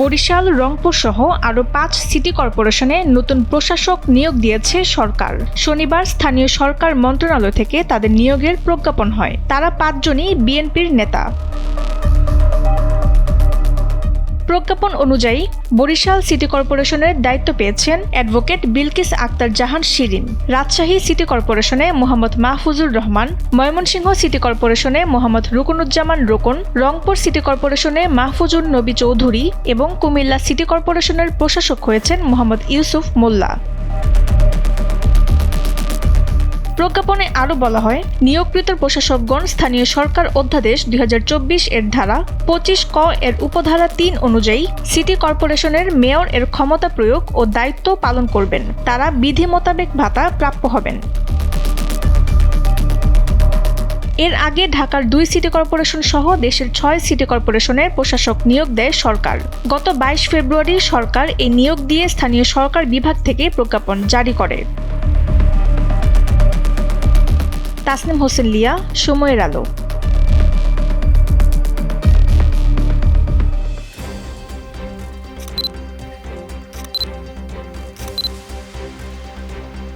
বরিশাল, রংপুর সহ আরও ৫ সিটি কর্পোরেশনে নতুন প্রশাসক নিয়োগ দিয়েছে সরকার। শনিবার স্থানীয় সরকার মন্ত্রণালয় থেকে তাদের নিয়োগের প্রজ্ঞাপন হয়। তারা ৫ জনই বিএনপির নেতা। প্রজ্ঞাপন অনুযায়ী বরিশাল সিটি কর্পোরেশনের দায়িত্ব পেয়েছেন অ্যাডভোকেট বিলকিস আক্তার জাহান শিরিন, রাজশাহী সিটি কর্পোরেশনে মোহাম্মদ মাহফুজুর রহমান, ময়মনসিংহ সিটি কর্পোরেশনে মোহাম্মদ রুকনুজ্জামান রোকন, রংপুর সিটি কর্পোরেশনে মাহফুজুর নবী চৌধুরী এবং কুমিল্লা সিটি কর্পোরেশনের প্রশাসক হয়েছেন মোহাম্মদ ইউসুফ মোল্লা। প্রজ্ঞাপনে আরও বলা হয়, নিয়োগকৃত প্রশাসকগণ স্থানীয় সরকার অধ্যাদেশ ২০২৪ এর ধারা ২৫ ক এর উপধারা ৩ অনুযায়ী সিটি কর্পোরেশনের মেয়র এর ক্ষমতা প্রয়োগ ও দায়িত্ব পালন করবেন। তারা বিধি মোতাবেক ভাতা প্রাপ্য হবেন। এর আগে ঢাকার ২ সিটি কর্পোরেশন সহ দেশের ৬ সিটি কর্পোরেশনের প্রশাসক নিয়োগ দেয় সরকার। গত ২২ ফেব্রুয়ারি সরকার এই নিয়োগ দিয়ে স্থানীয় সরকার বিভাগ থেকে প্রজ্ঞাপন জারি করে। তাসনিম হোসেন লিয়া, সময়ের আলো।